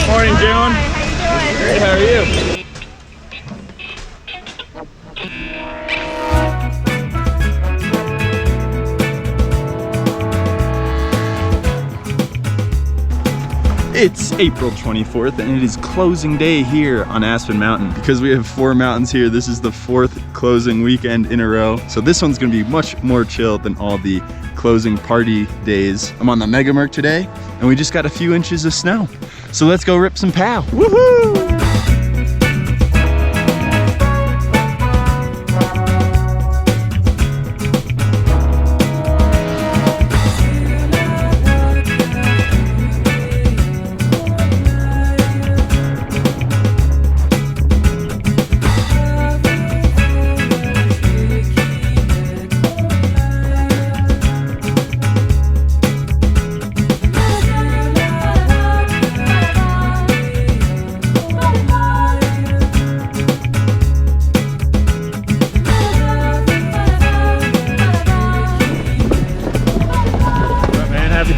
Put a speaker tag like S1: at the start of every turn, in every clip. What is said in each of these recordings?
S1: Morning, Joan.
S2: Hi, how you doing?
S1: Great, how are you? It's April 24th and it is closing day here on Aspen Mountain. Because we have 4 mountains here, this is the 4th closing weekend in a row. So this one's gonna be much more chill than all the closing party days. I'm on the Mega Merc today and we just got a few inches of snow. So let's go rip some pow. Woohoo!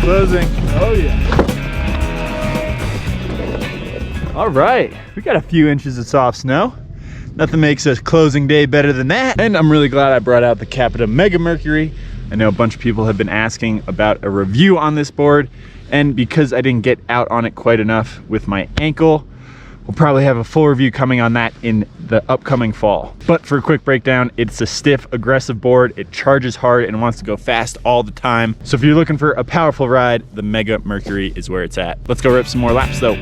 S1: Closing. Oh yeah. All right, we got a few inches of soft snow. Nothing makes a closing day better than that. And I'm really glad I brought out the Capita Mega Mercury. I know a bunch of people have been asking about a review on this board, and because I didn't get out on it quite enough with my ankle, we'll probably have a full review coming on that in the upcoming fall. But for a quick breakdown, it's a stiff, aggressive board. It charges hard and wants to go fast all the time. So if you're looking for a powerful ride, the Mega Mercury is where it's at. Let's go rip some more laps though.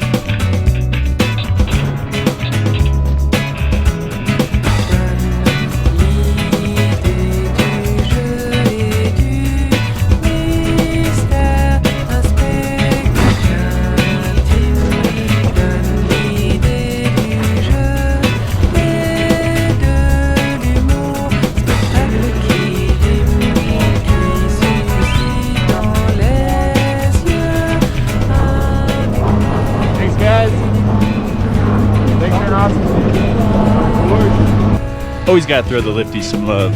S1: Always gotta throw the lifties some love.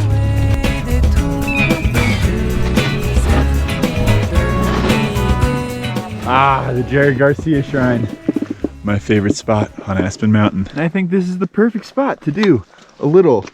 S1: Ah, the Jerry Garcia Shrine. My favorite spot on Aspen Mountain. And I think this is the perfect spot to do a little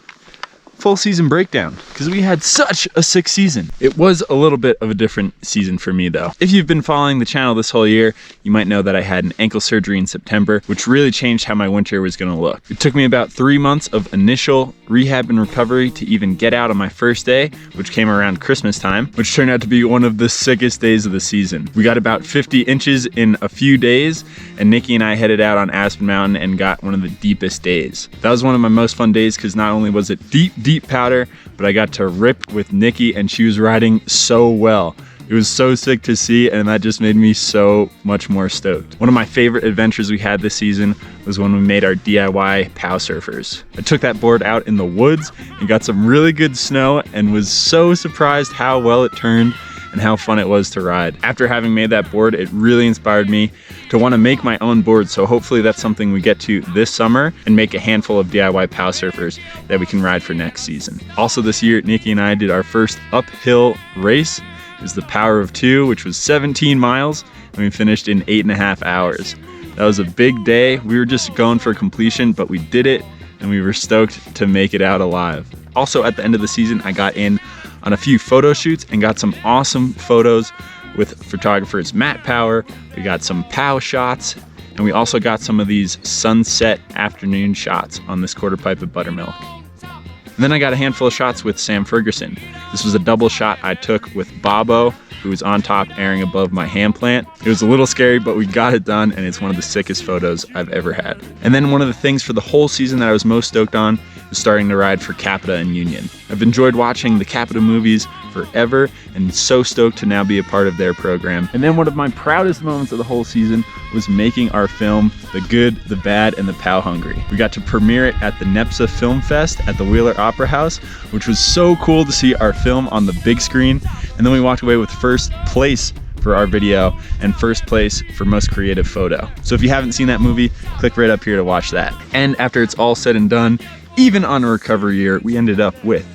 S1: full season breakdown because we had such a sick season. It was a little bit of a different season for me though. If you've been following the channel this whole year, you might know that I had an ankle surgery in September, which really changed how my winter was gonna look. It took me about 3 months of initial rehab and recovery to even get out on my first day, which came around Christmas time, which turned out to be one of the sickest days of the season. We got about 50 inches in a few days, and Nikki and I headed out on Aspen Mountain and got one of the deepest days. That was one of my most fun days because not only was it deep powder, but I got to rip with Nikki and she was riding so well. It was so sick to see, and that just made me so much more stoked. One of my favorite adventures we had this season was when we made our DIY POW surfers. I took that board out in the woods and got some really good snow and was so surprised how well it turned and how fun it was to ride. After having made that board, it really inspired me to want to make my own board, so hopefully that's something we get to this summer and make a handful of DIY POW surfers that we can ride for next season. Also this year, Nikki and I did our first uphill race. It was the Power of 2, which was 17 miles, and we finished in 8.5 hours. That was a big day. We were just going for completion, but we did it, and we were stoked to make it out alive. Also, at the end of the season, I got in on a few photo shoots and got some awesome photos with photographers Matt Power. We got some POW shots, and we also got some of these sunset afternoon shots on this quarter pipe of buttermilk. And then I got a handful of shots with Sam Ferguson. This was a double shot I took with Bobo, who was on top airing above my hand plant. It was a little scary, but we got it done, and it's one of the sickest photos I've ever had. And then one of the things for the whole season that I was most stoked on was starting to ride for Capita and Union. I've enjoyed watching the Capita movies forever and so stoked to now be a part of their program. And then one of my proudest moments of the whole season was making our film, The Good, the Bad, and the POW Hungry. We got to premiere it at the NEPSA Film Fest at the Wheeler Opera House, which was so cool to see our film on the big screen. And then we walked away with first place for our video and first place for most creative photo. So if you haven't seen that movie, click right up here to watch that. And after it's all said and done, even on a recovery year, we ended up with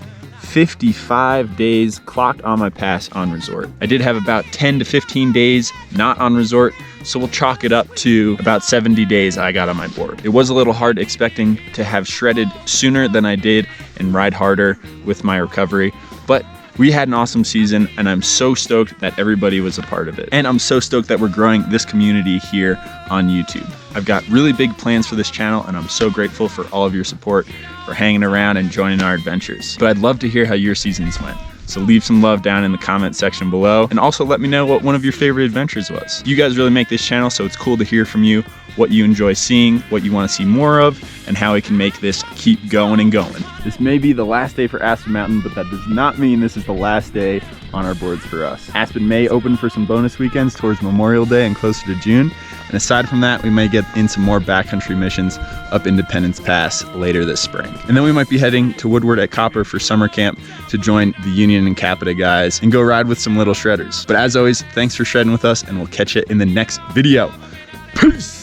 S1: 55 days clocked on my pass on resort. I did have about 10 to 15 days not on resort, so we'll chalk it up to about 70 days I got on my board. It was a little hard expecting to have shredded sooner than I did and ride harder with my recovery, but we had an awesome season, and I'm so stoked that everybody was a part of it. And I'm so stoked that we're growing this community here on YouTube. I've got really big plans for this channel, and I'm so grateful for all of your support, for hanging around and joining our adventures. But I'd love to hear how your seasons went. So leave some love down in the comment section below, and also let me know what one of your favorite adventures was. You guys really make this channel, so it's cool to hear from you what you enjoy seeing, what you want to see more of, and how we can make this keep going and going. This may be the last day for Aspen Mountain, but that does not mean this is the last day on our boards for us. Aspen may open for some bonus weekends towards Memorial Day and closer to June. And aside from that, we may get in some more backcountry missions up Independence Pass later this spring. And then we might be heading to Woodward at Copper for summer camp to join the Union and Capita guys and go ride with some little shredders. But as always, thanks for shredding with us, and we'll catch you in the next video. Peace!